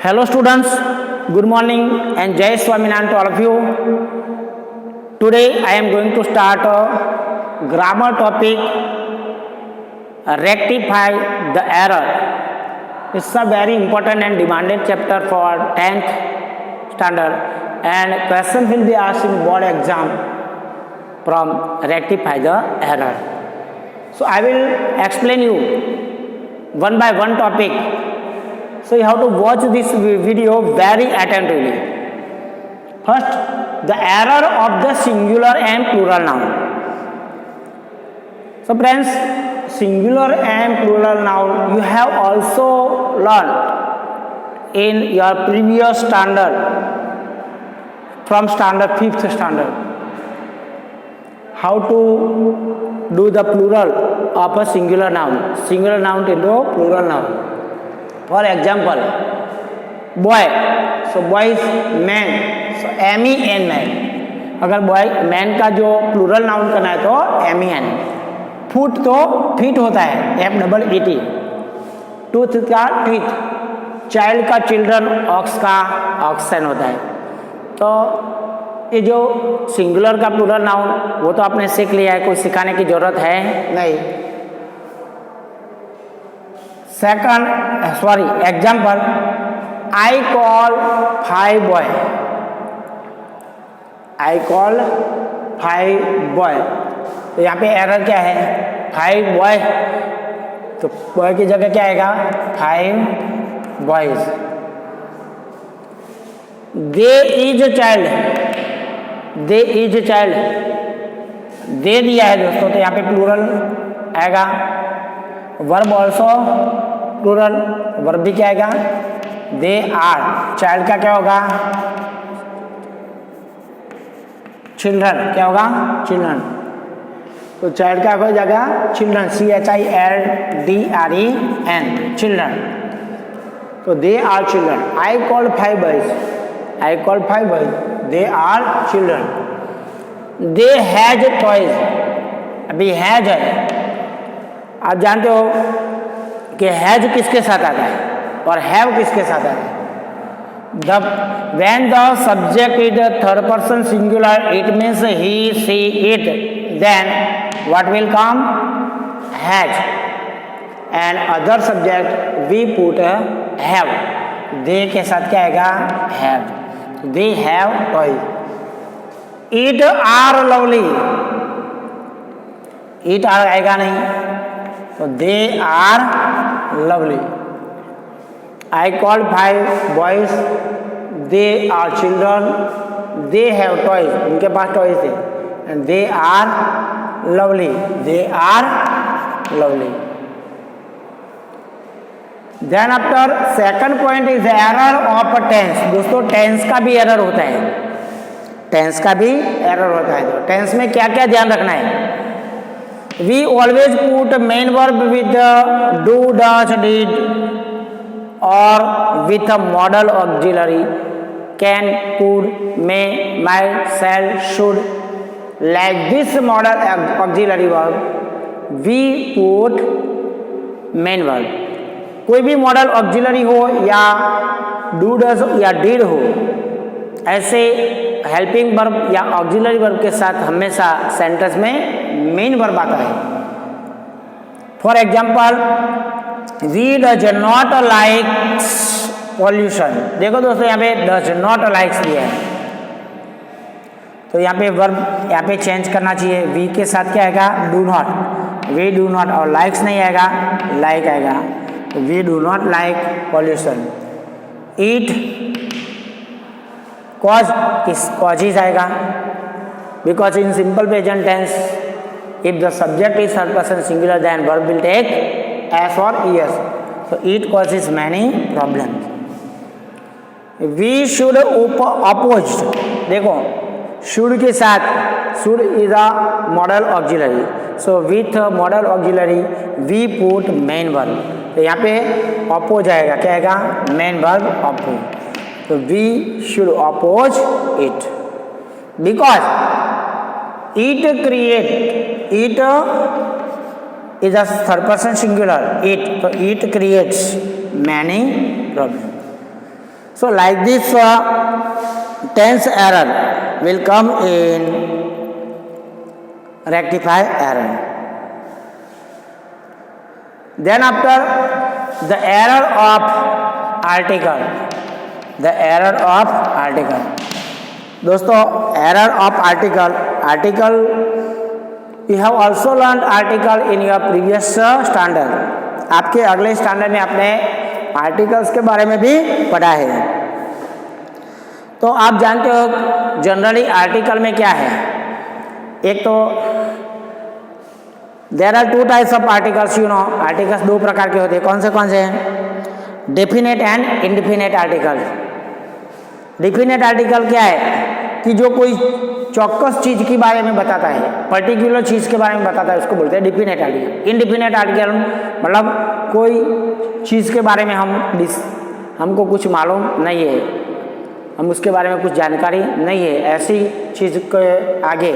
Hello students, good morning and Jai Swaminarayan to all of you. Today I am going to start a grammar topic, rectify the error. It's a very important and demanded chapter for 10th standard and question will be asked in board exam from rectify the error. So I will explain you one by one topic. So you have to watch this video very attentively. First, the error of the singular and plural noun. So friends, singular and plural noun you have also learned in your previous standard from standard 5th standard. How to do the plural of a singular noun into plural noun. For example, boy, so boy is man, so MEN man. अगर boy man का जो plural noun करना है तो MEN. Foot तो feet होता है FEET. Tooth का टीथ. चाइल्ड का चिल्ड्रन, ऑक्स का ऑक्सन होता है. तो ये जो सिंगुलर का प्लूरल नाउन वो तो आपने सीख लिया है, कोई सिखाने की जरूरत है नहीं. Second, example, I call 5 boy. I call 5 boy. तो यहाँ पे एरर क्या है? 5 boy. तो बॉय की जगह क्या आएगा? 5 boys. They is a child. They is a child. दे दिया है दोस्तों, तो यहाँ पे प्लूरल आएगा. वर्ब ऑल्सो प्लूरल, वर्ब भी क्या आएगा? They are. चाइल्ड का क्या होगा? चिल्ड्रन. क्या होगा? चिल्ड्रन. तो चाइल्ड का हो जाएगा चिल्ड्रन, CHILDREN, चिल्ड्रन. तो they are children. I call 5 boys. I call 5 boys. They are children. They has toys. अभी हैज है, आप जानते हो कि हैज किसके साथ आता है और हैव किसके साथ आता है. When the subject is third person singular it means he she it, then what will come? Has. And other subject we put have. They के साथ क्या आएगा? Have. They have toys. It are lovely. It are आएगा नहीं, तो they are lovely. I call 5 boys. They are children. They have toys. उनके पास toys थे. And they are lovely. They are lovely. Then after second point is error of tense. दोस्तों tense का भी error होता है. टेंस का भी एरर होता है. तो टेंस में क्या क्या ध्यान रखना है? We always put main verb with the do, does, did or with a modal auxiliary. Can, could, may, might, shall, should. Like this modal auxiliary verb we put main verb. कोई भी model auxiliary हो या do does या did हो, ऐसे helping verb या auxiliary verb के साथ हमेशा सेंटेंस में मेन वर्ब आता है. For example, we does not like pollution. देखो दोस्तों यहाँ पे डज नॉट लाइक्स दिया है, तो यहाँ पे वर्ब यहाँ पे चेंज करना चाहिए. वी के साथ क्या आएगा? Do not. We do not. और लाइक्स नहीं आएगा, लाइक आएगा. We do not like pollution. It cause, किस कॉजेज आएगा? Because in simple present tense if the subject is third person singular then verb will take S or ES. So it causes many problems. We should oppose. देखो should के साथ should is a modal auxiliary, so with modal auxiliary we put main verb. तो यहाँ पे oppose आएगा. क्या आएगा? Main verb oppose. So we should oppose it because it create. It is a third person singular. It, so it creates many problems. So like this tense error will come in rectify error. Then after the error of article, the error of article. दोस्तों error of article you have also learned article in your previous standard. आपके अगले standard में आपने articles के बारे में भी पढ़ा है। तो आप जानते हो जनरली आर्टिकल में क्या है। एक तो there are two types of articles, you know. Articles दो प्रकार के होते हैं। कौन से हैं? Definite and indefinite article. Definite article क्या है कि जो कोई चौक्कस चीज के बारे में बताता है, पर्टिकुलर चीज के बारे में बताता है, उसको बोलते हैं डेफिनेट आर्टिकल। इनडेफिनेट आर्टिकल मतलब कोई चीज के बारे में हमको कुछ मालूम नहीं है, हम उसके बारे में कुछ जानकारी नहीं है, ऐसी चीज के आगे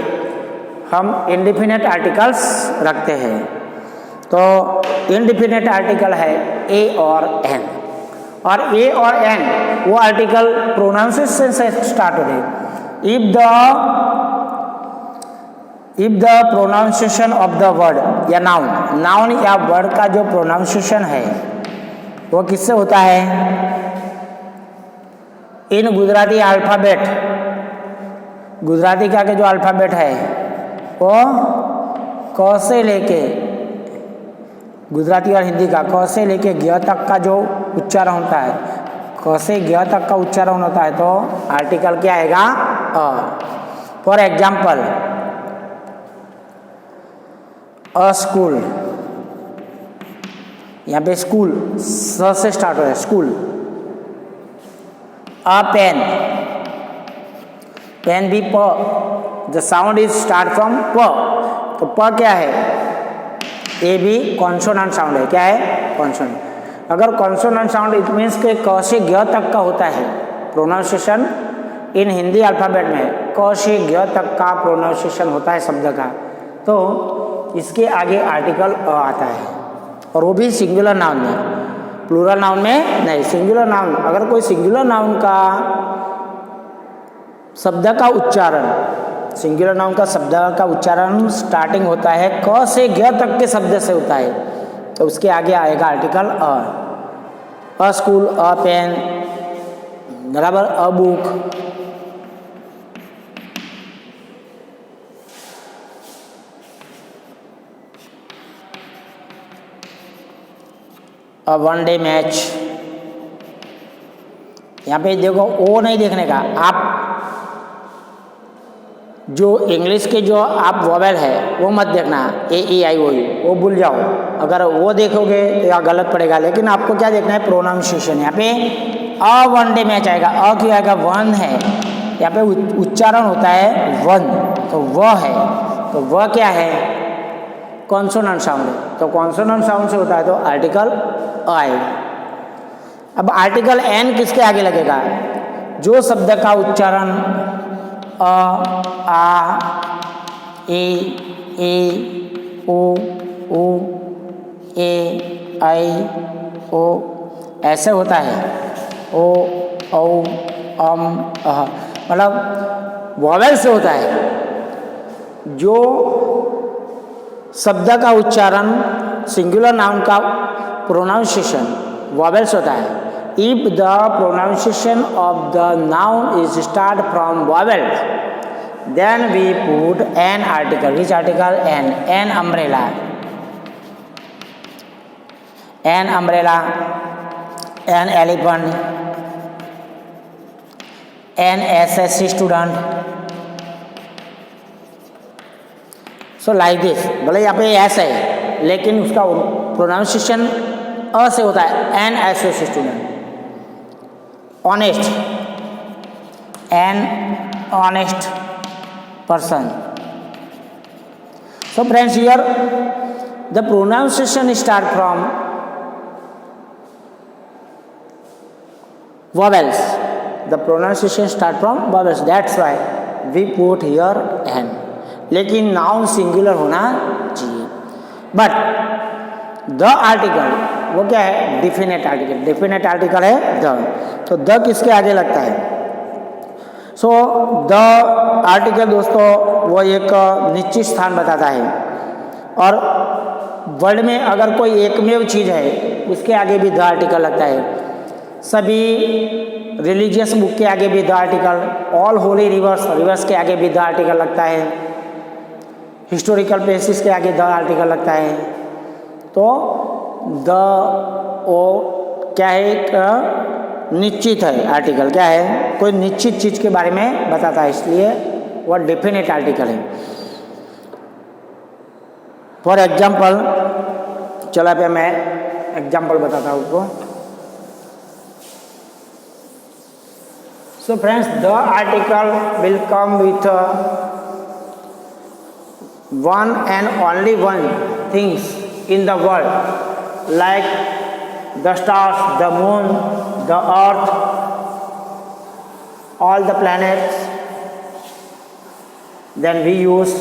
हम इनडेफिनेट आर्टिकल्स रखते हैं। तो इनडेफिनेट आर्टिकल है ए और एन, और ए और एन वो आर्टिकल प्रोनाउंसिएशन से स्टार्ट होते हैं। If the pronunciation of the word या नाउन या वर्ड का जो प्रोनाउंसिएशन है वो किससे होता है? इन गुजराती अल्फ़ाबेट, गुजराती का के जो अल्फ़ाबेट है वो क से लेके, गुजराती और हिंदी का क से लेके ग तक का जो उच्चारण होता है, क से ग तक का उच्चारण होता है, तो आर्टिकल क्या आएगा? अ। फॉर एग्जाम्पल अ स्कूल, यहाँ पे स्कूल स से स्टार्ट हो रहा है, स्कूल। अ पेन, पेन भी प, the sound is start from प, तो प क्या है? ए भी कॉन्सोनेंट साउंड है। क्या है? कॉन्सोनेंट। अगर कॉन्सोनेंट साउंड इट मीन्स के क से ग तक का होता है प्रोनाउंसिएशन इन हिंदी अल्फ़ाबेट में, क से ग तक का प्रोनाउंसिएशन होता है शब्द का, तो इसके आगे आर्टिकल अ आता है, और वो भी सिंगुलर नाउन में, प्लूरल नाउन में नहीं। सिंगुलर नाउन, अगर कोई सिंगुलर नाउन का शब्द का उच्चारण, सिंगुलर नाउन का शब्द का उच्चारण स्टार्टिंग होता है क से ग तक के शब्द से होता है, तो उसके आगे आएगा article a. A school, a pen, बराबर, a book. A one day match. यहाँ पे देखो ओ नहीं देखने का, आप जो इंग्लिश के जो आप वोवेल है वो मत देखना, ए ई आई ओ यू वो भूल जाओ। अगर वो देखोगे तो या गलत पड़ेगा, लेकिन आपको क्या देखना है? प्रोनाउंसिएशन। यहाँ पे अ वन डे मैच आएगा, अ क्यों आएगा? वन है, यहाँ पे उच्चारण होता है वन, तो वह है, तो वह क्या है? कॉन्सोनेंट साउंड है, तो कॉन्सोनेंट साउंड से होता है तो आर्टिकल अ आएगा। अब आर्टिकल एन किसके आगे लगेगा? जो शब्द का उच्चारण अ, आ, ए, ओ, ए, आई, ओ ऐसे होता है, ओ, औ, अह, मतलब वॉवेल से होता है। जो शब्द का उच्चारण सिंगुलर नाउन का प्रोनाउंसिएशन वॉवेल्स होता है। If the pronunciation of the noun is start from vowels, then we put an article. Which article? An. An umbrella. An umbrella. An elephant. An SSC student. So like this. भले यहाँ पे S है, लेकिन उसका pronunciation अ से होता है। An SSC student. honest, an honest person. So friends, here the pronunciation start from vowels. The pronunciation start from vowels. That's why we put here an. लेकिन नाउन सिंगुलर होना चाहिए। बट द आर्टिकल वो क्या है, definite article. Definite article है the, तो the किसके आगे लगता है? सो द आर्टिकल दोस्तों वो एक निश्चित स्थान बताता है, और वर्ल्ड में अगर कोई एकमेव चीज़ है उसके आगे भी द आर्टिकल लगता है। सभी रिलीजियस बुक के आगे भी the article, all Holi reverse के आगे भी द आर्टिकल लगता है, हिस्टोरिकल प्लेसेस के आगे द आर्टिकल लगता है। तो द ओ क्या है, एक निश्चित है आर्टिकल, क्या है, कोई निश्चित चीज़ के बारे में बताता है, इसलिए वह डेफिनेट आर्टिकल है। फॉर एग्जाम्पल, चलो पे मैं एग्जाम्पल बताता हूँ आपको। So friends, the article will come with one and only one things in the world, like the stars, the moon, the earth, all the planets. Then we use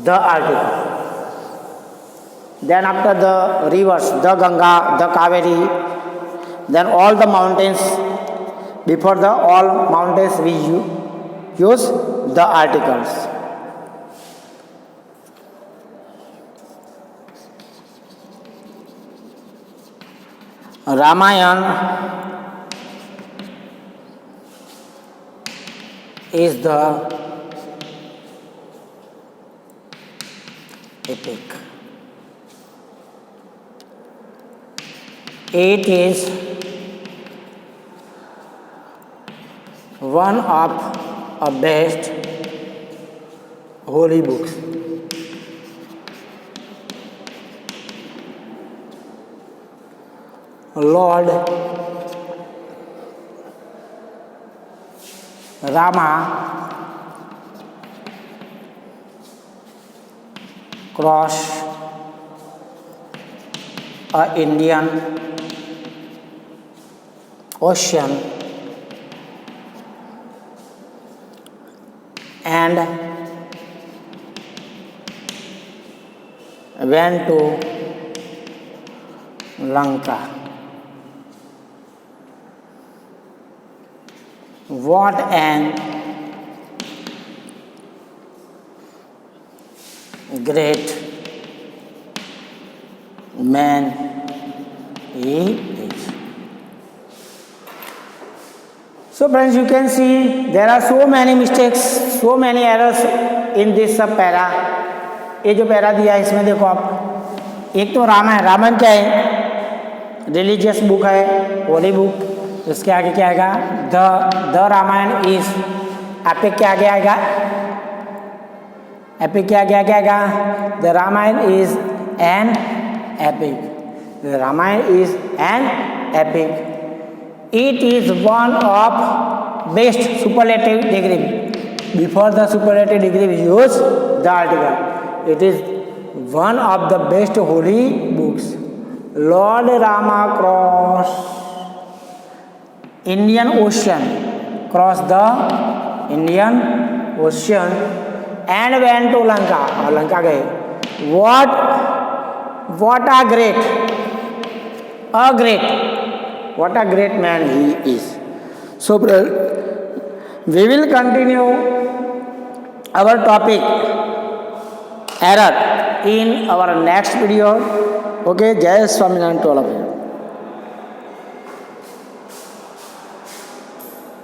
the article. Then after the rivers, the Ganga, the Kaveri, then all the mountains, before the all mountains we use the articles. Ramayan is the epic. It is one of the best holy books. Lord Rama crossed an Indian Ocean and went to Lanka. What an great man he is. So friends, you can see there are so many mistakes, so many errors in this सब para. ये जो para दिया है इसमें देखो आप, एक तो रामायण, रामायण क्या है, रिलीजियस बुक है, होली बुक। इसके आगे क्या आएगा, द रामायण इज एपिक के आगे आएगा, एपिक के आगे क्या आएगा, the Ramayana is an epic, the Ramayana is an epic. It is one of best superlative degree, before the superlative degree we use the article. It is one of the best holy books. Lord Rama cross Indian Ocean, crossed the Indian Ocean and went to Lanka, और लंका गए। What a great man he is. So we will continue our topic error in our next video. Okay, Jai Swaminarayan to all of you.